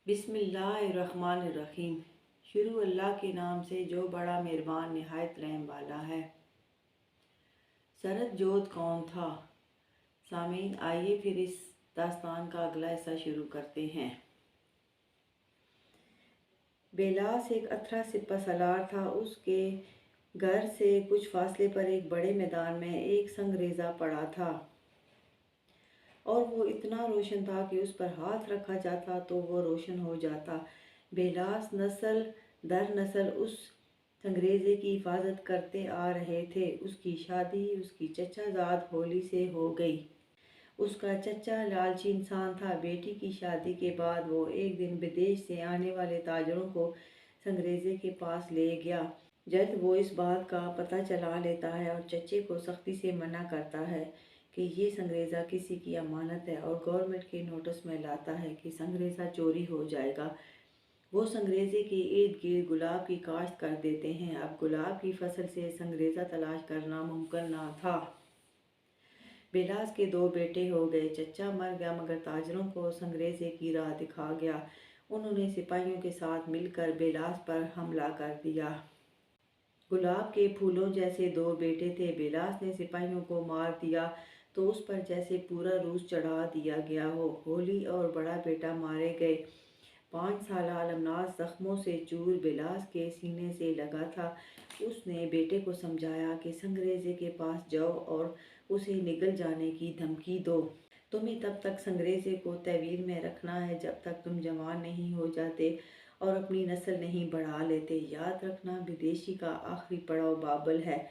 बिस्मिल्लाहिर्रहमानिर्रहीम। शुरू अल्लाह के नाम से जो बड़ा मेहरबान निहायत रहम वाला है। सरद जोत कौन था? सामीन, आइए फिर इस दास्तान का अगला हिस्सा शुरू करते हैं। बेलास एक अथरा सिपा सलार था। उसके घर से कुछ फासले पर एक बड़े मैदान में एक संगरेज़ा पड़ा था और वो इतना रोशन था कि उस पर हाथ रखा जाता तो वो रोशन हो जाता। बेलास नस्ल दर नस्ल उस संगरेज़े की हिफाजत करते आ रहे थे। उसकी शादी उसकी चचाजाद होली से हो गई। उसका चचा लालची इंसान था। बेटी की शादी के बाद वो एक दिन विदेश से आने वाले ताजरों को संगरेज़े के पास ले गया। जब वो इस बात का पता चला लेता है और चचे को सख्ती से मना करता है कि ये संगरेज़ा किसी की अमानत है और गवर्नमेंट के नोटिस में लाता है कि संगरेज़ा चोरी हो जाएगा, वो संगरेज़े के इर्द गिर्द गुलाब की काश्त कर देते हैं। अब गुलाब की फसल से संगरेज़ा तलाश करना मुमकिन ना था। बेलास के दो बेटे हो गए। चचा मर गया मगर ताजरों को संगरेज़े की राह दिखा गया। उन्होंने सिपाहियों के साथ मिलकर बेलास पर हमला कर दिया। गुलाब के फूलों जैसे दो बेटे थे। बेलास ने सिपाहियों को मार दिया तो उस पर जैसे पूरा रूस चढ़ा दिया गया हो। होली और बड़ा बेटा मारे गए। 5 साल अलमनास जख्मों से चूर बेलास के सीने से लगा था। उसने बेटे को समझाया कि संगरेज़े के पास जाओ और उसे निगल जाने की धमकी दो। तुम्हें तब तक संगरेज़े को तहवील में रखना है जब तक तुम जवान नहीं हो जाते और अपनी नस्ल नहीं बढ़ा लेते। याद रखना, विदेशी का आखिरी पड़ाव बाबल है,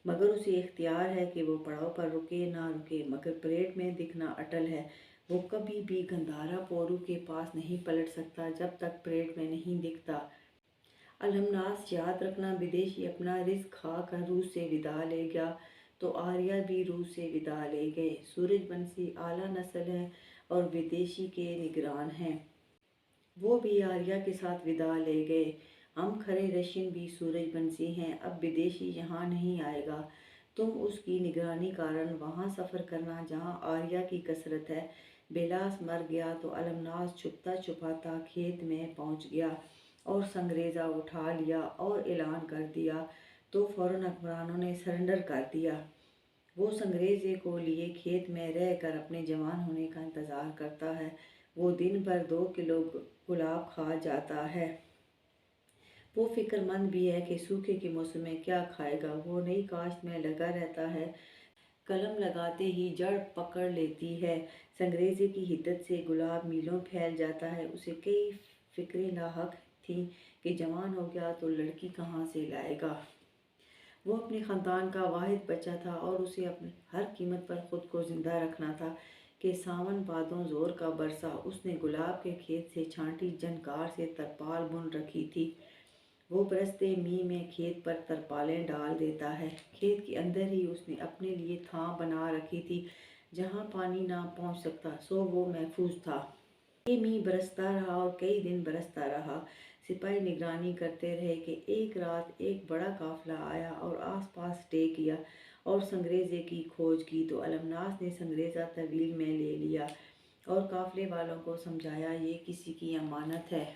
मगर उसे इख्तियार है कि वो पड़ाव पर रुके ना रुके, मगर परेड में दिखना अटल है। वो कभी भी गंधारा पोरू के पास नहीं पलट सकता जब तक परेड में नहीं दिखता। अलमनास, याद रखना, विदेशी अपना रिस्क खा कर रूस से विदा ले गया तो आर्या भी रूस से विदा ले गए। सूरजवंशी आला नस्ल है और विदेशी के निगरान हैं, वो भी आर्या के साथ विदा ले गए। हम खरे रशियन भी सूरजवंशी हैं। अब विदेशी यहाँ नहीं आएगा। तुम उसकी निगरानी कारण वहाँ सफ़र करना जहाँ आर्या की कसरत है। बेलास मर गया तो अलमनास छुपता छुपाता खेत में पहुँच गया और संगरेज़ा उठा लिया और ऐलान कर दिया तो फ़ौरन हुक्मरानों ने सरेंडर कर दिया। वो संगरेज़े को लिए खेत में रह कर अपने जवान होने का इंतज़ार करता है। वो दिन भर 2 किलो गुलाब खा जाता है। वो फिक्रमंद भी है कि सूखे के मौसम में क्या खाएगा। वो नई काश्त में लगा रहता है। कलम लगाते ही जड़ पकड़ लेती है। संगरेज़े की हिद्दत से गुलाब मीलों फैल जाता है। उसे कई फिक्रें लाहक थीं कि जवान हो गया तो लड़की कहाँ से लाएगा। वो अपने ख़ानदान का वाहिद बच्चा था और उसे अपनी हर कीमत पर ख़ुद को ज़िंदा रखना था कि सावन भादों ज़ोर का बरसा। उसने गुलाब के खेत से छांटी जनकार से तरपाल बुन रखी थी। वो बरसते मींह में खेत पर तरपालें डाल देता है। खेत के अंदर ही उसने अपने लिए थां बना रखी थी जहाँ पानी ना पहुँच सकता, सो वो महफूज था। ये मींह बरसता रहा और कई दिन बरसता रहा। सिपाही निगरानी करते रहे कि एक रात एक बड़ा काफिला आया और आसपास स्टे किया और संगरेज़े की खोज की तो अलमनास ने संगरेज़ा तहवील में ले लिया और काफिले वालों को समझाया ये किसी की अमानत है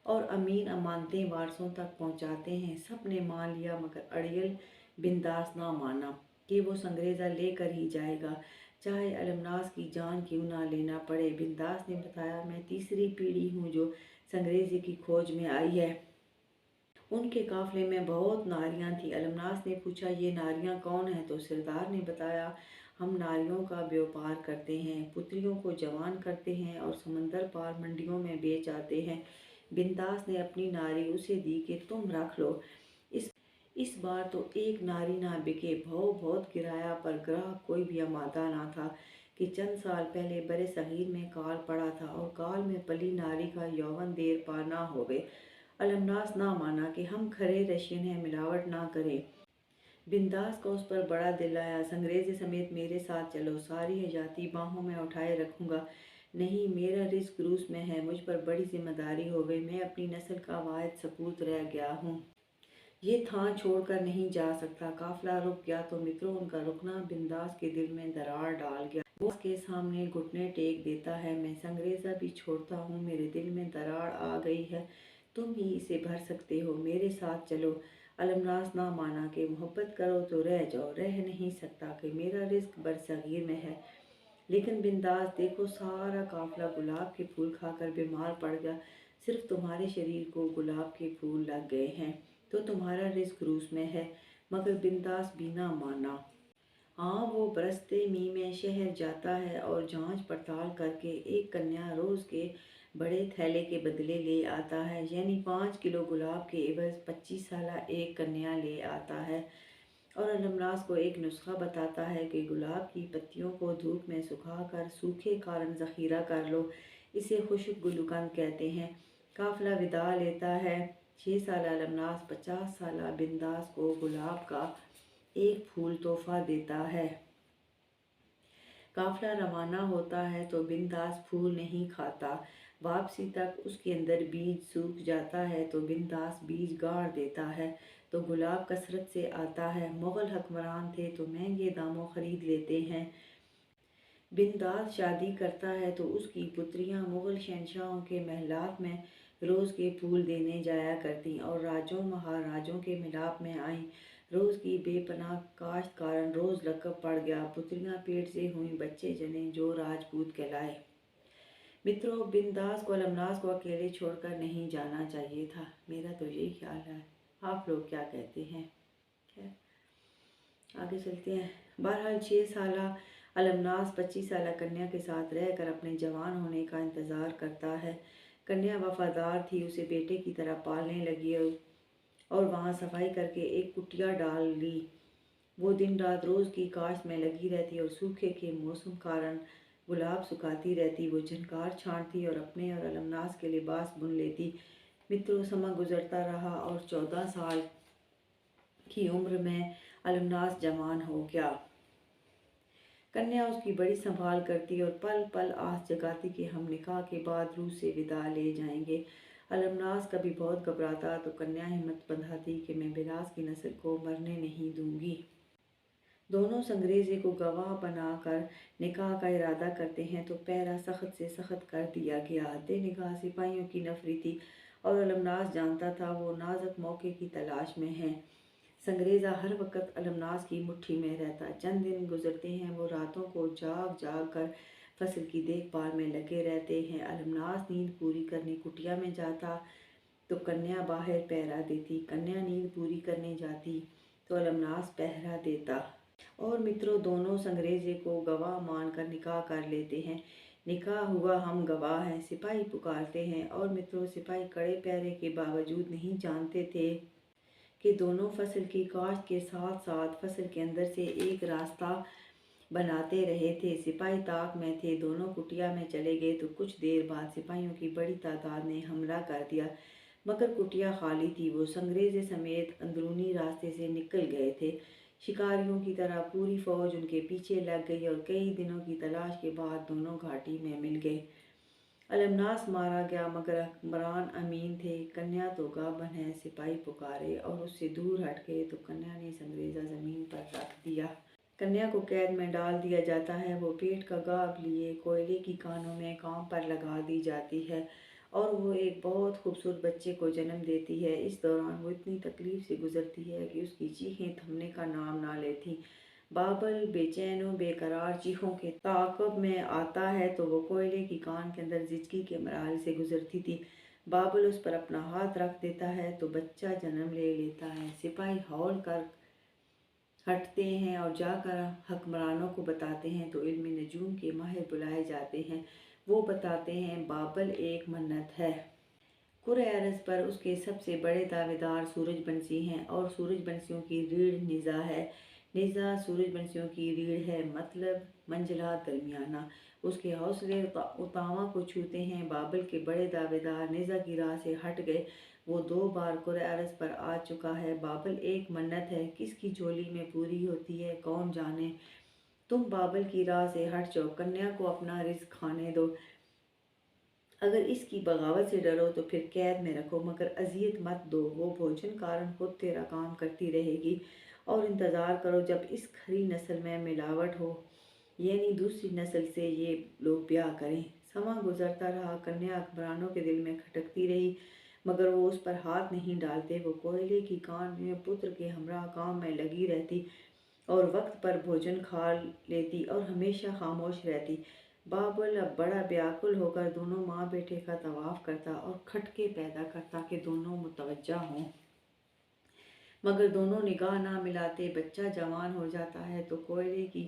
और अमीन अमानतें वारसों तक पहुंचाते हैं। सब ने मान लिया मगर अड़ियल बिंदास ना माना कि वो संगरेज़ा लेकर ही जाएगा, चाहे अलमनास की जान क्यों ना लेना पड़े। बिंदास ने बताया, मैं तीसरी पीढ़ी हूँ जो संगरेज़े की खोज में आई है। उनके काफिले में बहुत नारियां थीं। अलमनास ने पूछा, ये नारियां कौन हैं? तो सरदार ने बताया, हम नारियों का व्यापार करते हैं, पुत्रियों को जवान करते हैं और समंदर पार मंडियों में बेच आते हैं। बिंदास ने अपनी नारी उसे दी कि तुम रख लो। इस बार तो एक नारी ना बिके। भाव बहुत गिराया पर ग्राहक कोई भी आमादा ना था कि चंद साल पहले बरे सगीर में काल पड़ा था और काल में पली नारी का यौवन देर पा ना होवे। अलमनास ना माना कि हम खरे रशियन हैं, मिलावट ना करें। बिंदास को उस पर बड़ा दिल आया। संगरेज़े समेत मेरे साथ चलो, सारी आज़ादी बाहों में उठाए रखूँगा। नहीं, मेरा रिस्क रूस में है, मुझ पर बड़ी जिम्मेदारी हो गई। मैं अपनी नस्ल का वाहिद सपूत रह गया हूँ, ये थां छोड़कर नहीं जा सकता। काफिला रुक गया तो मित्रों, उनका रुकना बिंदास के दिल में दरार डाल गया। वो उसके सामने घुटने टेक देता है। मैं संगरेज़ा भी छोड़ता हूँ, मेरे दिल में दरार आ गई है, तुम ही इसे भर सकते हो, मेरे साथ चलो। अलमनास ना माना कि मोहब्बत करो तो रह जाओ, रह नहीं सकता कि मेरा रिस्क बरसगीर में है। लेकिन बिंदास देखो, सारा काफिला गुलाब के फूल खाकर बीमार पड़ गया, सिर्फ तुम्हारे शरीर को गुलाब के फूल लग गए हैं, तो तुम्हारा रिस्क रूस में है। मगर बिंदास भी ना माना। हाँ, वो बरसते मी में शहर जाता है और जांच पड़ताल करके एक कन्या रोज़ के बड़े थैले के बदले ले आता है, यानी 5 किलो गुलाब के एवज 25 साला एक कन्या ले आता है। और अलमनास को एक नुस्खा बताता है कि गुलाब की पत्तियों को धूप में सुखाकर सूखे कारण ज़ख़ीरा कर लो, इसे खुशक गुलकंद कहते हैं। काफिला विदा लेता है। 6 साला अलमनास 50 साला बिंदास को गुलाब का एक फूल तोहफा देता है। काफिला रवाना होता है तो बिंदास फूल नहीं खाता। वापसी तक उसके अंदर बीज सूख जाता है तो बिंदास बीज गाड़ देता है, तो गुलाब कसरत से आता है। मुग़ल हुक्मरान थे तो महंगे दामों खरीद लेते हैं। बिंदास शादी करता है तो उसकी पुत्रियां मुग़ल शहंशाहों के महलात में रोज़ के फूल देने जाया करतीं और राजों महाराजों के मिलाप में आईं। रोज़ की बेपनाह काश्त कारण रोज़ लक़ब पड़ गया। पुत्रियां पेट से हुई बच्चे जने जो राजपूत कहलाए। मित्रों, बिंदास को अलमनास को अकेले छोड़कर नहीं जाना चाहिए था। मेरा तो यही ख्याल है, आप लोग क्या कहते हैं? खैर, आगे चलते हैं। बहरहाल 6 साला अलमनास 25 साला कन्या के साथ रहकर अपने जवान होने का इंतज़ार करता है। कन्या वफादार थी, उसे बेटे की तरह पालने लगी और वहाँ सफाई करके एक कुटिया डाल ली। वो दिन रात रोज़ की काश्त में लगी रहती और सूखे के मौसम कारण गुलाब सुखाती रहती। वो झनकार छांटती और अपने और अलमनास के लिबास बुन लेती। मित्रों, समा गुजरता रहा और 14 साल की उम्र में अलमनास जवान हो गया। कन्या उसकी बड़ी संभाल करती और पल पल आस जगाती कि हम निकाह के बाद रूह से विदा ले जाएंगे। अलमनास कभी बहुत घबराता तो कन्या हिम्मत बंधाती कि मैं बिलास की नस्ल को मरने नहीं दूंगी। दोनों संगरेज़े को गवाह बनाकर निकाह का इरादा करते हैं तो पहरा सख्त से सख्त कर दिया गया। हद्दे निगाह सिपाहियों की नफरी थी और अलमनास जानता था वो नाजुक मौके की तलाश में है। संगरेज़ा हर वक्त अलमनास की मुट्ठी में रहता। चंद दिन गुजरते हैं, वो रातों को जाग जाग कर फसल की देखभाल में लगे रहते हैं। अलमनास नींद पूरी करने कुटिया में जाता तो कन्या बाहर पहरा देती। कन्या नींद पूरी करने जाती तो अलमनास पहरा देता। और मित्रों, दोनों संगरेज़े को गवाह मानकर निकाह कर लेते हैं। निकाह हुआ, हम गवाह हैं, सिपाही पुकारते हैं। और मित्रों, सिपाही कड़े पहरे के बावजूद नहीं जानते थे कि दोनों फसल की काश्त के साथ साथ फसल के अंदर से एक रास्ता बनाते रहे थे। सिपाही ताक में थे। दोनों कुटिया में चले गए तो कुछ देर बाद सिपाहियों की बड़ी तादाद ने हमला कर दिया, मगर कुटिया खाली थी। वो संगरेज़े समेत अंदरूनी रास्ते से निकल गए थे। शिकारियों की तरह पूरी फौज उनके पीछे लग गई और कई दिनों की तलाश के बाद दोनों घाटी में मिल गए। अलमनास मारा गया, मगर हुक्मरान अमीन थे। कन्या तो गाबन है, सिपाही पुकारे और उससे दूर हट गए तो कन्या ने संगरेज़ा ज़मीन पर रख दिया। कन्या को कैद में डाल दिया जाता है। वो पेट का गाब लिए कोयले की कानों में काम पर लगा दी जाती है और वो एक बहुत खूबसूरत बच्चे को जन्म देती है। इस दौरान वो इतनी तकलीफ़ से गुजरती है कि उसकी चीखें थमने का नाम ना लेती। बाबल बेचैन व बेकरार चीखों के ताक़ुब में आता है तो वो कोयले की कान के अंदर जिंदगी के मराहल से गुजरती थी। बाबल उस पर अपना हाथ रख देता है तो बच्चा जन्म ले लेता है। सिपाही हौल कर हटते हैं और जाकर हुक्मरानों को बताते हैं तो इल्म नजूम के माहिर बुलाए जाते हैं। वो बताते हैं बाबल एक मन्नत है। कुरे अरज़ पर उसके सबसे बड़े दावेदार सूरजबंशी हैं और सूरजबंशियों की रीढ़ निज़ा है। निज़ा सूरजबंशियों की रीढ़ है, मतलब मंजिला दरमियाना। उसके हौसले उतावा को छूते हैं। बाबल के बड़े दावेदार निज़ा की राह से हट गए। वो 2 बार कुरे अरज़ पर आ चुका है। बाबल एक मन्नत है, किसकी झोली में पूरी होती है कौन जाने। तुम बाबल की राह से हट जाओ, कन्या को अपना रिज़्क खाने दो। अगर इसकी बगावत से डरो तो फिर कैद में रखो, मगर अजियत मत दो। वो भोजन कारण खुद तेरा काम करती रहेगी और इंतज़ार करो जब इस खरी नस्ल में मिलावट हो। यानी दूसरी नस्ल से ये लोग ब्याह करें। समा गुजरता रहा, कन्या हुक्मरानों के दिल में खटकती रही, मगर वो उस पर हाथ नहीं डालते। वो कोयले की कान में पुत्र के हमरा काम में लगी रहती और वक्त पर भोजन खा लेती और हमेशा खामोश रहती। बाबुल अब बड़ा व्याकुल होकर दोनों माँ बेटे का तवाफ करता और खटके पैदा करता कि दोनों मुतवज्जा हों, मगर दोनों निगाह ना मिलाते। बच्चा जवान हो जाता है तो कोयले की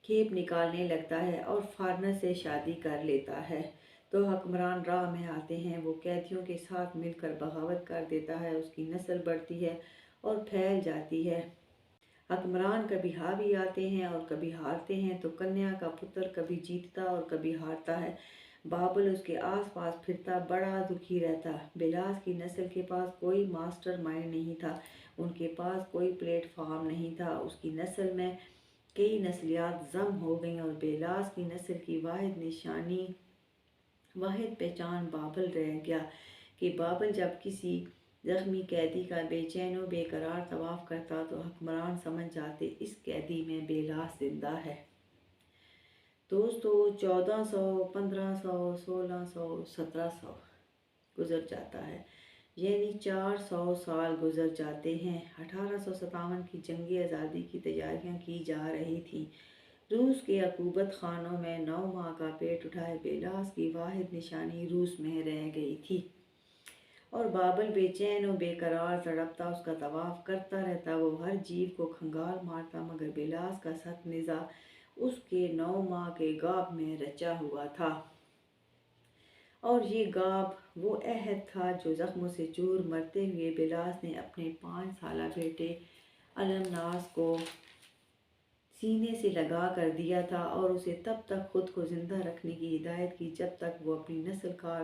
खेप निकालने लगता है और फारनस से शादी कर लेता है। तो हुक्मरान राह में आते हैं। वो कैदियों के साथ मिलकर बगावत कर देता है। उसकी नस्ल बढ़ती है और फैल जाती है। हुक्मरान कभी हावी आते हैं और कभी हारते हैं, तो कन्या का पुत्र कभी जीतता और कभी हारता है। बाबुल उसके आसपास फिरता बड़ा दुखी रहता। बिलास की नस्ल के पास कोई मास्टर माइंड नहीं था, उनके पास कोई प्लेटफॉर्म नहीं था। उसकी नस्ल में कई नस्लियात जम हो गईं और बेलास की नस्ल की वाहिद पहचान बाबुल रह गया कि बाबुल जब किसी जख्मी कैदी का बेचैन व बेकरार तवाफ करता तो हुक्मरान समझ जाते इस कैदी में बेलास जिंदा है। दोस्तों 1400, 1500, 1600, 1700 गुजर जाता है, यानी 400 साल गुजर जाते हैं। 1857 की जंगी आज़ादी की तैयारियां की जा रही थी। रूस के अकूबत खानों में 9 माह का पेट उठाए बेलास की वाहिद निशानी रूस में रह गई थी और बाबुल बेचैन और बेकरार तड़पता उसका तवाफ करता रहता। वो हर जीव को खंगाल मारता, मगर बेलास का सख्त निज़ा उसके 9 माह के गाब में रचा हुआ था और ये गाब वो अहद था जो ज़ख्मों से चूर मरते हुए बिलास ने अपने 5 साला बेटे अलमनास को सीने से लगा कर दिया था और उसे तब तक खुद को ज़िंदा रखने की हिदायत की जब तक वो अपनी नस्ल का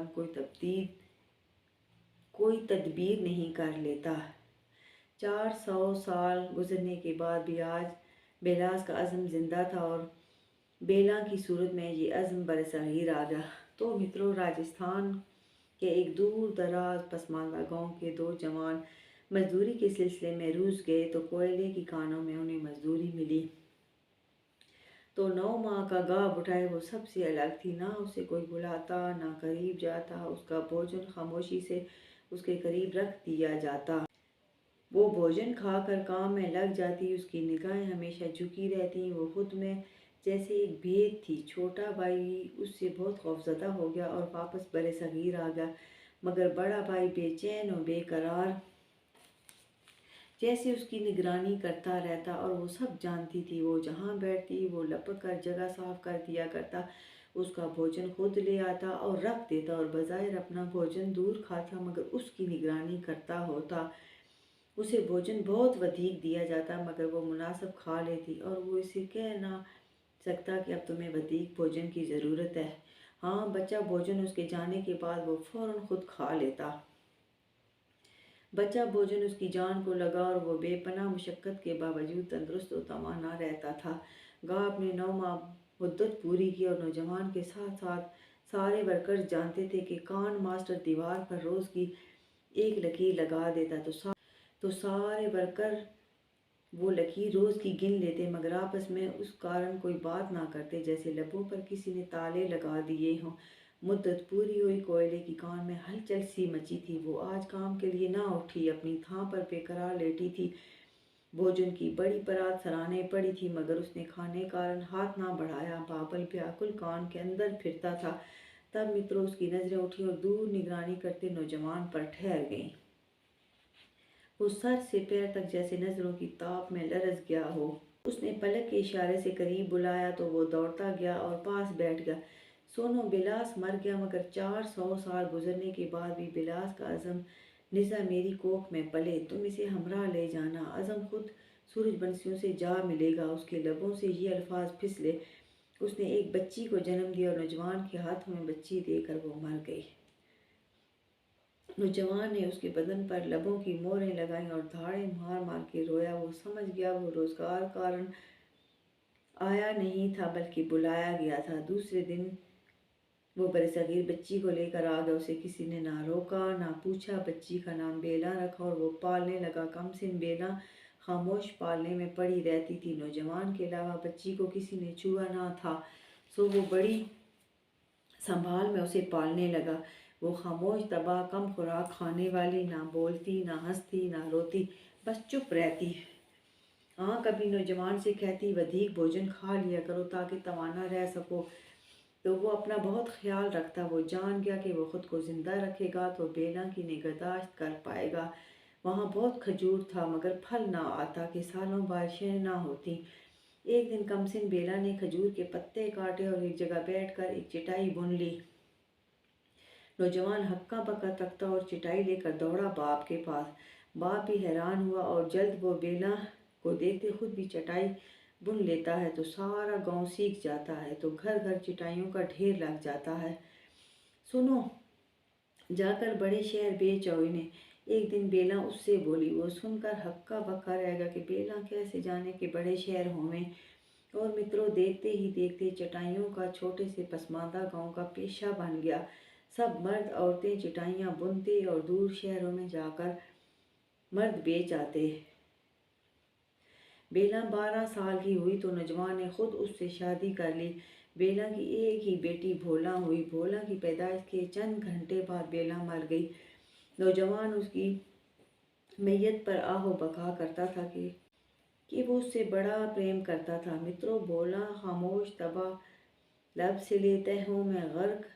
कोई तदबीर नहीं कर लेता। 400 साल गुजरने के बाद भी आज बेलास का अज़म ज़िंदा था और बेला की सूरत में ये अज़म बरसगीर आ गया। तो मित्रों, राजस्थान के एक दूर दराज पसमानदा गांव के 2 जवान मजदूरी के सिलसिले में रूस गए तो कोयले की कानों में उन्हें मजदूरी मिली। तो 9 माह का गाब उठाए वो सबसे अलग थी। ना उसे कोई बुलाता, ना करीब जाता। उसका भोजन खामोशी से उसके करीब रख दिया जाता। वो भोजन खाकर काम में लग जाती। उसकी निगाहें हमेशा झुकी रहती। वो खुद में जैसे एक भेद थी। छोटा भाई उससे बहुत खौफजदा हो गया और वापस बरसगीर आ गया, मगर बड़ा भाई बेचैन और बेकरार जैसे उसकी निगरानी करता रहता और वो सब जानती थी। वो जहाँ बैठती वो लपक कर जगह साफ कर दिया करता, उसका भोजन खुद ले आता और रख देता और बज़ाहिर अपना भोजन दूर खाता, मगर उसकी निगरानी करता होता। उसे भोजन बहुत वधीक दिया जाता, मगर वो मुनासिब खा लेती और वो इसे कह ना सकता कि अब तुम्हें वधीक भोजन की ज़रूरत है। हाँ, बच्चा भोजन उसके जाने के बाद वो फ़ौरन खुद खा लेता। बच्चा भोजन उसकी जान को लगा और वो बेपनाह मुशक्क़त के बावजूद तंदुरुस्त और तवाना रहता था। गाँव ने 9 माह मुद्दत पूरी की और नौजवान के साथ साथ सारे वर्कर्स जानते थे कि कान मास्टर दीवार पर रोज़ की एक लकीर लगा देता तो सारे वर्कर वो लकीर रोज़ की गिन लेते, मगर आपस में उस कारण कोई बात ना करते, जैसे लबों पर किसी ने ताले लगा दिए हों। मुद्दत पूरी हुई। कोयले की कान में हलचल सी मची थी। वो आज काम के लिए ना उठी, अपनी थां पर बेकरार लेटी थी। भोजन की बड़ी परात सराहने पड़ी थी, मगर उसने खाने कारण हाथ ना बढ़ाया। बाबुल व्याकुल कान के अंदर फिरता था। तब मित्रों उसकी नज़रें उठी और दूर निगरानी करते नौजवान पर ठहर गईं। वो सर से पैर तक जैसे नज़रों की ताप में लरस गया हो। उसने पलक के इशारे से करीब बुलाया तो वो दौड़ता गया और पास बैठ गया। सोनो, बिलास मर गया, मगर 400 साल गुजरने के बाद भी बिलास का अज़म निज़ा मेरी कोख में पले। तुम इसे हमरा ले जाना। अज़म खुद सूरजवंशियों से जा मिलेगा। उसके लबों से ये अल्फाज फिसले। उसने एक बच्ची को जन्म दिया और नौजवान के हाथों में बच्ची देकर वो मर गई। नौजवान ने उसके बदन पर लबों की मोहरें लगाईं और धाड़े मार मार के रोया। वो समझ गया वो रोजगार कारण आया नहीं था, बल्कि बुलाया गया था। दूसरे दिन वो बरसगीर बच्ची को लेकर आ गया। उसे किसी ने ना रोका ना पूछा। बच्ची का नाम बेला रखा और वो पालने लगा। कमसिन बेला खामोश पालने में पड़ी रहती थी। नौजवान के अलावा बच्ची को किसी ने छुआ ना था, सो वो बड़ी संभाल में उसे पालने लगा। वो खामोश, तबाह, कम खुराक खाने वाली, ना बोलती, ना हंसती, ना रोती, बस चुप रहती। हाँ, कभी नौजवान से कहती, अधिक भोजन खा लिया करो ताकि तवाना रह सको, तो वो अपना बहुत ख्याल रखता। वो जान गया कि वो खुद को जिंदा रखेगा तो बेला की निगहदाश्त कर पाएगा। वहाँ बहुत खजूर था मगर फल ना आता कि सालों बारिशें ना होती। एक दिन कमसिन बेला ने खजूर के पत्ते काटे और एक जगह बैठकर एक चटाई बुन ली। नौजवान हक्का बक्का तख्ता और चटाई लेकर दौड़ा बाप के पास। बाप भी हैरान हुआ और जल्द वो बेला को देखते खुद भी चटाई बुन लेता है तो सारा गांव सीख जाता है, तो घर घर चटाइयों का ढेर लग जाता है। सुनो, जाकर बड़े शहर बेच आओ इन्हें, एक दिन बेला उससे बोली। वो सुनकर हक्का बक्का रह गया कि बेला कैसे जाने कि बड़े शहर होवें। और मित्रों, देखते ही देखते चटाइयों का छोटे से पसमानदा गांव का पेशा बन गया। सब मर्द औरतें चटाइयाँ बुनते और दूर शहरों में जाकर मर्द बेच आते। बेला 12 साल की हुई तो नौजवान ने खुद उससे शादी कर ली। बेला की एक ही बेटी भोला हुई। भोला की पैदाइश के चंद घंटे बाद बेला मर गई। नौजवान उसकी मैयत पर आहो बका करता था कि वो उससे बड़ा प्रेम करता था। मित्रों, भोला खामोश, तबाह, लब से लेते हूँ मैं गर्क,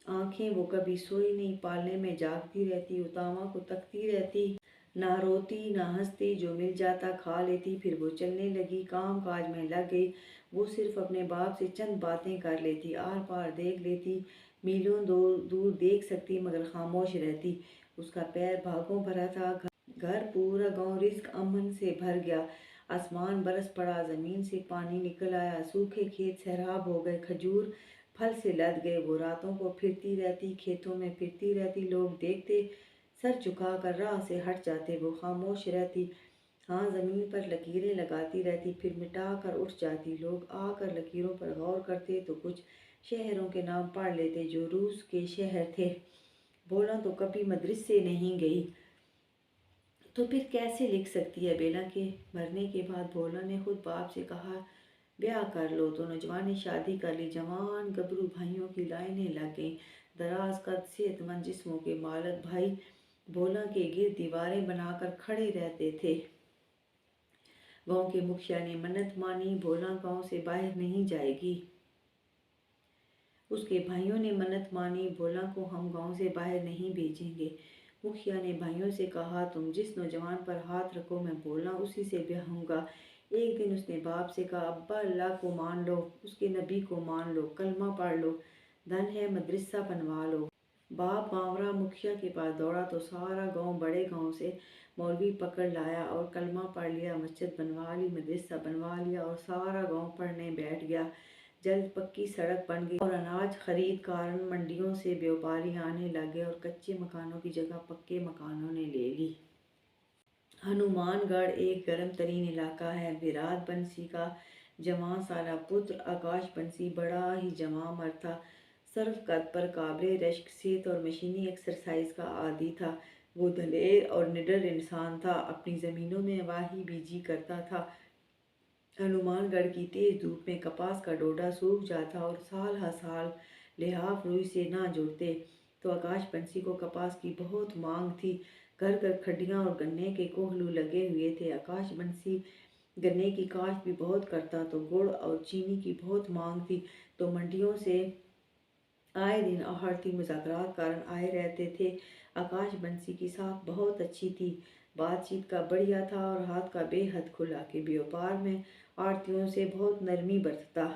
आंखें वो कभी सोई नहीं, पालने में जागती रहती, उतामा को तकती रहती, ना रोती ना हंसती, जो मिल जाता खा लेती। फिर वो चलने लगी, काम काज में लग गई। वो सिर्फ अपने बाप से चंद बातें कर लेती, आर पार देख लेती, मीलों दूर दूर देख सकती मगर खामोश रहती। उसका पैर भागों भरा था। घर, पूरा गांव रिज्क अमन से भर गया। आसमान बरस पड़ा, जमीन से पानी निकल आया, सूखे खेत सैराब हो गए, खजूर फल से लद गए। वो रातों को फिरती रहती, खेतों में फिरती रहती। लोग देखते, सर झुकाकर राह से हट जाते। वो खामोश रहती, हाँ, जमीन पर लकीरें लगाती रहती, फिर मिटा कर उठ जाती। लोग आकर लकीरों पर गौर करते तो कुछ शहरों के नाम पढ़ लेते जो रूस के शहर थे। बोला तो कभी मदरसे नहीं गई, तो फिर कैसे लिख सकती है। बेला के मरने के बाद भोला ने खुद बाप से कहा, ब्याह कर लो, तो नौजवान ने शादी कर ली। जवान गबरू भाइयों की लाइनें लग गईं। दराज कद सेहतमंद जिस्मों के मालक भाई भोला के गिर्द दीवारें बनाकर खड़े रहते थे। गांव के मुखिया ने मन्नत मानी, भोला गांव से बाहर नहीं जाएगी। उसके भाइयों ने मन्नत मानी, भोला को हम गांव से बाहर नहीं भेजेंगे। मुखिया ने भाइयों से कहा, तुम जिस नौजवान पर हाथ रखो मैं भोला उसी से ब्याहूंगा। एक दिन उसने बाप से कहा, अब्बा, अल्लाह को मान लो, उसके नबी को मान लो, कलमा पढ़ लो, धन है मदरसा बनवा लो। बाप बावरा मुखिया के पास दौड़ा तो सारा गांव बड़े गांव से मौलवी पकड़ लाया और कलमा पढ़ लिया, मस्जिद बनवा ली, मदरसा बनवा लिया और सारा गांव पढ़ने बैठ गया। जल्द पक्की सड़क बन गई और अनाज खरीद कारण मंडियों से व्यापारी आने लगे और कच्चे मकानों की जगह पक्के मकानों ने ले ली। हनुमानगढ़ एक गर्म तरीन इलाका है। विराट बंसी का जवां साला पुत्र आकाश बंसी बड़ा ही जवां मर्द था। सर्व कद पर काबिल रश्क, सेहत और मशीनी एक्सरसाइज का आदी था। वो दलेर और निडर इंसान था, अपनी ज़मीनों में वाही बीजी करता था। हनुमानगढ़ की तेज धूप में कपास का डोडा सूख जाता और साल हर साल लिहाफ रुई से ना जुड़ते, तो आकाश बंसी को कपास की बहुत मांग थी। घर घर खड्डियाँ और गन्ने के कोहलू लगे हुए थे। आकाश बंसी गन्ने की काश्त भी बहुत करता, तो गुड़ और चीनी की बहुत मांग थी, तो मंडियों से आए दिन आढ़ती मुज़ाकरात कारण आए रहते थे। आकाश बंसी की साख बहुत अच्छी थी, बातचीत का बढ़िया था और हाथ का बेहद खुला कि व्यापार में आढ़तियों से बहुत नरमी बरतता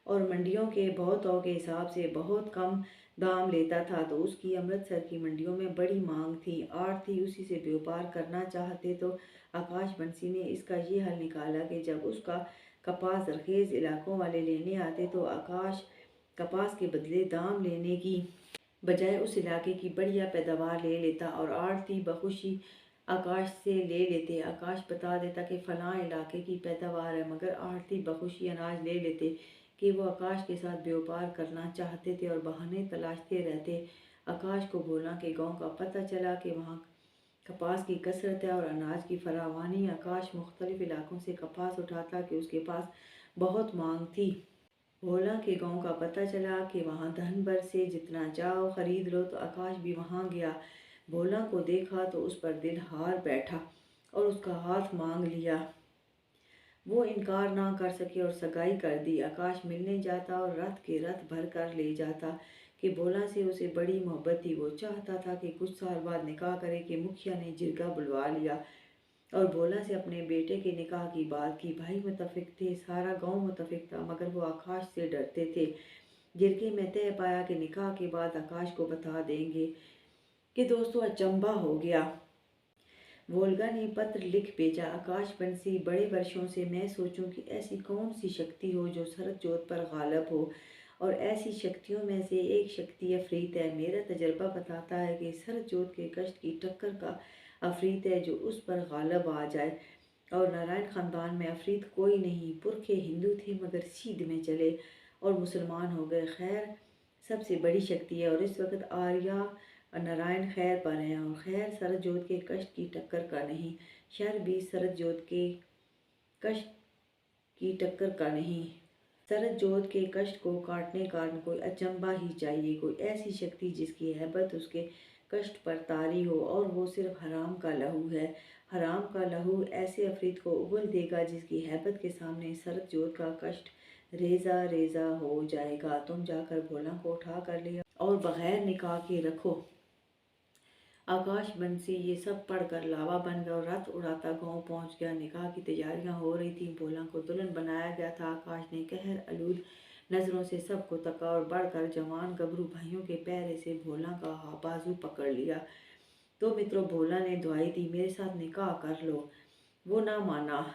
और मंडियों के बहुतों के हिसाब से बहुत कम दाम लेता था, तो उसकी अमृतसर की मंडियों में बड़ी मांग थी। आढ़ती उसी से व्यापार करना चाहते, तो आकाश बंसी ने इसका ये हल निकाला कि जब उसका कपास जरखेज इलाकों वाले लेने आते तो आकाश कपास के बदले दाम लेने की बजाय उस इलाके की बढ़िया पैदावार ले लेता और आढ़ती बखुशी आकाश से ले लेते। आकाश बता देता कि फलां इलाके की पैदावार है, मगर आढ़ती बखुशी अनाज ले लेते कि वो आकाश के साथ व्यापार करना चाहते थे और बहाने तलाशते रहते। आकाश को भोला के गांव का पता चला कि वहाँ कपास की कसरत है और अनाज की फरावानी। आकाश मुख्तलिफ इलाकों से कपास उठाता कि उसके पास बहुत मांग थी। भोला के गांव का पता चला कि वहां धन भर से जितना चाहो खरीद लो, तो आकाश भी वहां गया। भोला को देखा तो उस पर दिल हार बैठा और उसका हाथ मांग लिया। वो इनकार ना कर सके और सगाई कर दी। आकाश मिलने जाता और रथ के रथ भर कर ले जाता कि भोला से उसे बड़ी मोहब्बत थी। वो चाहता था कि कुछ साल बाद निकाह करे कि मुखिया ने जिरगा बुलवा लिया और भोला से अपने बेटे के निकाह की बात की। भाई मुतफिक थे, सारा गांव मुतफिक था, मगर वो आकाश से डरते थे। जिरगे में तय पाया कि निकाह के बाद आकाश को बता देंगे कि दोस्तों अचंभा हो गया। वोल्गा ने पत्र लिख भेजा, आकाश बंसी, बड़े वर्षों से मैं सोचूं कि ऐसी कौन सी शक्ति हो जो सरदजोत पर गालब हो, और ऐसी शक्तियों में से एक शक्ति अफरीत है। मेरा तजर्बा बताता है कि सरदजोत के कष्ट की टक्कर का अफरीत है जो उस पर गालब आ जाए। और नारायण ख़ानदान में अफरीत कोई नहीं। पुरखे हिंदू थे मगर सीध में चले और मुसलमान हो गए। खैर सबसे बड़ी शक्ति है और इस वक्त आर्या और नारायण खैर पर हैं, और खैर सरदजोत के कष्ट की टक्कर का नहीं, शर भी सरदजोत के कष्ट की टक्कर का नहीं। सरदजोत के कष्ट को काटने का कोई अचंबा ही चाहिए, कोई ऐसी शक्ति जिसकी हैबत उसके कष्ट पर तारी हो, और वो सिर्फ हराम का लहू है। हराम का लहू ऐसे अफरीत को उबल देगा जिसकी हैबत के सामने सरदजोत का कष्ट रेजा रेजा हो जाएगा। तुम जाकर भोला को उठा कर लिया और बगैर निकाह के रखो। आकाश बंसी ये सब पढ़कर लावा बन गया और रथ उड़ाता गांव पहुंच गया। निकाह की तैयारियां हो रही थी। भोला को दुल्हन बनाया गया था। आकाश ने कहर आलूद नजरों से सबको तका और बढ़कर जवान गबरू भाइयों के पैरे से भोला का बाजू पकड़ लिया। तो मित्रों, भोला ने दुआई दी, मेरे साथ निकाह कर लो। वो ना माना।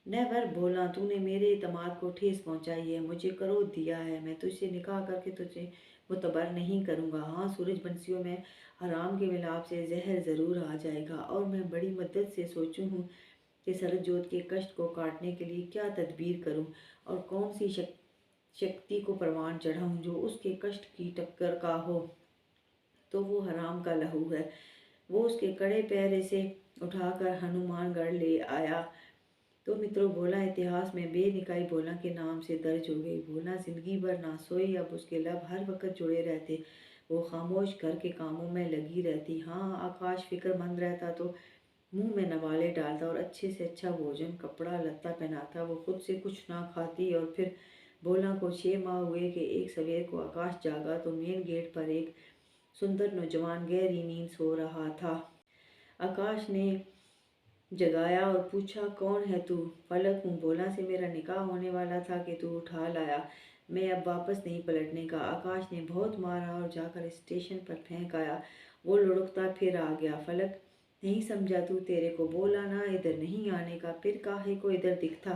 नेवर भोला, तूने मेरे एतमाद को ठेस पहुंचाई है, मुझे क्रोध दिया है। मैं तुझसे निकाह करके तुझे मुतबर नहीं करूँगा। हाँ, सूरज बंसियों में हराम के मिलाप से जहर ज़रूर आ जाएगा, और मैं बड़ी मदद से सोचूं हूँ कि सरदजोत के कष्ट को काटने के लिए क्या तदबीर करूँ और कौन सी शक्ति को परवान चढ़ाऊँ जो उसके कष्ट की टक्कर का हो। तो वो हराम का लहू है। वो उसके कड़े पैरे से उठाकर हनुमानगढ़ ले आया। तो मित्रों, भोला इतिहास में बेनिकाई भोला के नाम से दर्ज हो गई। भोला जिंदगी भर ना सोई, अब उसके लब हर वक्त जुड़े रहते। वो खामोश घर के कामों में लगी रहती। हाँ, आकाश फिक्रमंद रहता तो मुंह में नवाले डालता और अच्छे से अच्छा भोजन कपड़ा लत्ता पहनाता। वो खुद से कुछ ना खाती। और फिर भोला को 6 माह हुए कि एक सवेर को आकाश जागा तो मेन गेट पर एक सुंदर नौजवान गहरी नींद सो रहा था। आकाश ने जगाया और पूछा, कौन है तू? फलक हूँ। भोला से मेरा निकाह होने वाला था कि तू उठा लाया। मैं अब वापस नहीं पलटने का। आकाश ने बहुत मारा और जाकर स्टेशन पर फेंक आया। वो लुढ़कता फिर आ गया। फलक, नहीं समझा तू? तेरे को बोला ना इधर नहीं आने का, फिर काहे को इधर दिखता?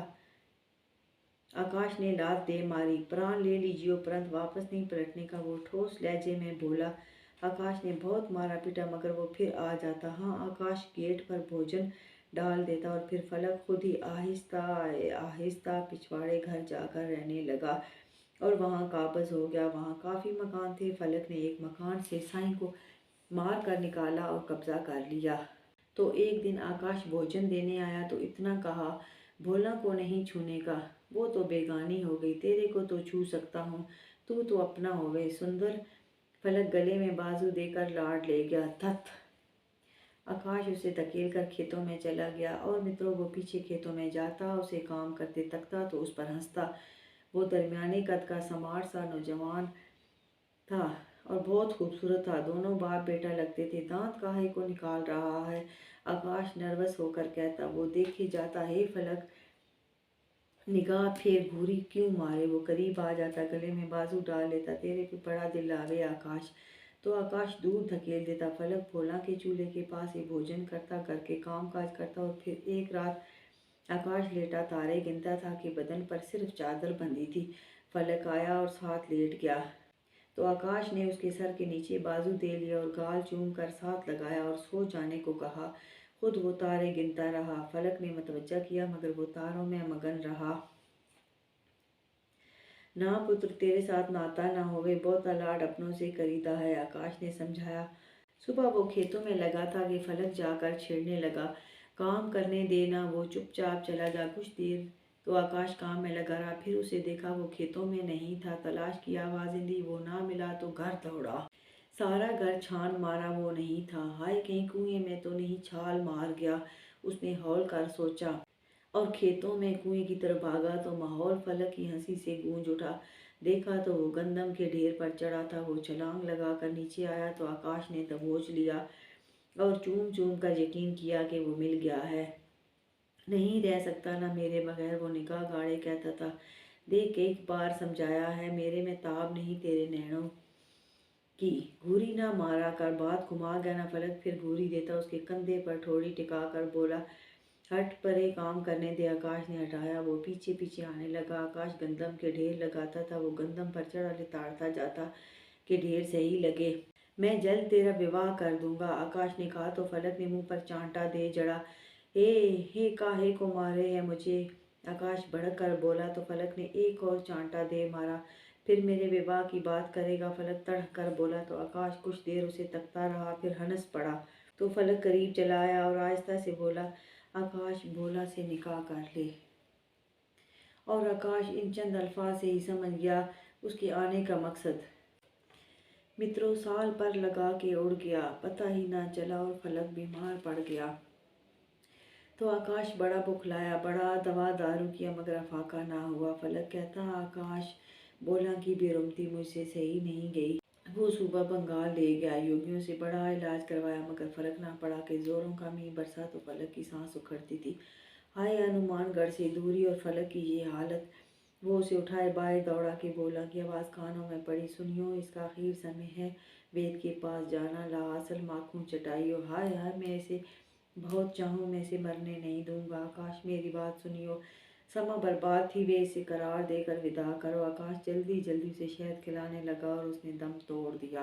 आकाश ने लात दे मारी, प्राण ले लीजिए उपरंत वापस नहीं पलटने का। वो ठोस लहजे में बोला। आकाश ने बहुत मारा पीटा मगर वो फिर आ जाता। हाँ, आकाश गेट पर भोजन डाल देता और फिर फलक खुद ही आहिस्ता आहिस्ता पिछवाड़े घर जाकर रहने लगा और वहाँ काबज हो गया। वहाँ काफ़ी मकान थे। फलक ने एक मकान से साईं को मार कर निकाला और कब्जा कर लिया। तो एक दिन आकाश भोजन देने आया तो इतना कहा, भोला को नहीं छूने का, वो तो बेगानी हो गई, तेरे को तो छू सकता हूँ, तू तो अपना हो गए। सुंदर फलक गले में बाजू देकर लाड ले गया। थत आकाश उसे धकेल कर खेतों में चला गया और मित्रों, वो पीछे खेतों में जाता, उसे काम करते तकता तो उस पर हंसता। वो दरमियाने कद का समार सा नौजवान था और बहुत खूबसूरत था। दोनों बाप बेटा लगते थे। दांत काहे को निकाल रहा है? आकाश नर्वस होकर कहता। वो देखे जाता, हे फलक, निगाह फेर घूरी क्यों मारे? वो करीब आ जाता, गले में बाजू डाल लेता। तेरे पे बड़ा दिल आवे आकाश। तो आकाश दूर धकेल देता। फलक भोला के चूल्हे के पास ही भोजन करता, करके काम काज करता और फिर एक रात आकाश लेटा तारे गिनता था कि बदन पर सिर्फ चादर बंधी थी। फलक आया और साथ लेट गया तो आकाश ने उसके सर के नीचे बाजू दे लिया और गाल चूम कर साथ लगाया और सो जाने को कहा। खुद वो तारे गिनता रहा। फलक ने मतवज्जा किया मगर वो तारों में मगन रहा। ना पुत्र, तेरे साथ नाता ना होवे, बहुत लाड अपनों से करीदा है, आकाश ने समझाया। सुबह वो खेतों में लगा था कि फलक जाकर छेड़ने लगा। काम करने देना, वो चुपचाप चला जा। कुछ देर तो आकाश काम में लगा रहा, फिर उसे देखा वो खेतों में नहीं था। तलाश की आवाज़ें दी, वो ना मिला तो घर दौड़ा। सारा घर छान मारा, वो नहीं था। हाय, कहीं कुएं में तो नहीं छाल मार गया, उसने हौल कर सोचा और खेतों में कुएं की तरफ भागा तो माहौल फलक की हंसी से गूंज उठा। देखा तो वो गंदम के ढेर पर चढ़ा था। वो छलांग लगाकर नीचे आया तो आकाश ने दबोच लिया और चूम चूम कर यकीन किया कि वो मिल गया है। नहीं रह सकता ना मेरे बगैर, वो निगाह गाड़े कहता था। देख, एक बार समझाया है, मेरे में ताब नहीं तेरे नैनों की। घूरी ना मारा कर, बात घुमा गया ना फलक। फिर घूरी देता, उसके कंधे पर ठोड़ी टिका कर बोला, हट परे, काम करने दे। आकाश ने हटाया। वो पीछे पीछे आने लगा। आकाश गंदम के ढेर लगाता था, वो गंदम पर चढ़ा लिताड़ता जाता कि ढेर सही लगे। मैं जल्द तेरा विवाह कर दूंगा, आकाश ने कहा तो फलक ने मुंह पर चांटा दे जड़ा। हे हे, काहे को मारे है मुझे, आकाश भड़क कर बोला तो फलक ने एक और चांटा दे मारा। फिर मेरे विवाह की बात करेगा, फलक तड़क कर बोला तो आकाश कुछ देर उसे तकता रहा, फिर हंस पड़ा। तो फलक करीब चला आया और आहिस्ता से बोला, आकाश, भोला से निकाह कर ले। और आकाश इन चंद अल्फाज से ही समझ गया उसके आने का मकसद। मित्रों, साल पर लगा के उड़ गया, पता ही ना चला और फलक बीमार पड़ गया। तो आकाश बड़ा बुखलाया, बड़ा दवा दारू किया, मगर अफाका ना हुआ। फलक कहता, आकाश, बोला की बेरुमती मुझसे सही नहीं गई। वो सुबह बंगाल ले गया, योगियों से बड़ा इलाज करवाया, मगर फर्क ना पड़ा कि जोरों का मींह बरसा तो फलक की सांस उखड़ती थी। हाय, हनुमानगढ़ से दूरी और फलक की ये हालत। वो उसे उठाए बाहर दौड़ा के बोला कि आवाज़ कानों में पड़ी, सुनियो, इसका आखिर समय है, वेद के पास जाना, ला असल माखून चटाइयो। हाय हाय, मैं इसे बहुत चाहूँ, मैं इसे मरने नहीं दूंगा। आकाश, मेरी बात सुनियो, समा बर्बाद थी, वे इसे करार देकर विदा करो। आकाश जल्दी जल्दी उसे शहद खिलाने लगा और उसने दम तोड़ दिया।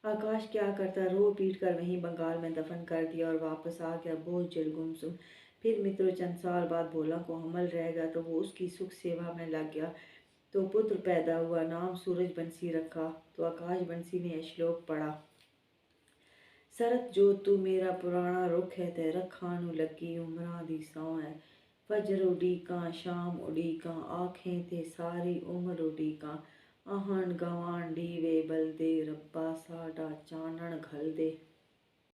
आकाश क्या करता, रो पीट कर वहीं बंगाल में दफन कर दिया और वापस आ गया बोझ जल गुमसुम। फिर मित्रों, चंद साल बाद भोला को हमल रह गया तो वो उसकी सुख सेवा में लग गया। तो पुत्र पैदा हुआ, नाम सूरज बंसी रखा। तो आकाश बंसी ने श्लोक पढ़ा, सरत जो तू मेरा पुराना रुख है, ते रखा नु लगी उमरां दी सौं है। फजर उडीकां, शाम उडीकां, आखें ते सारी उम्र उडीकां। आहन गवान डीवे बलदे, रब्बा साडा चानण घल दे।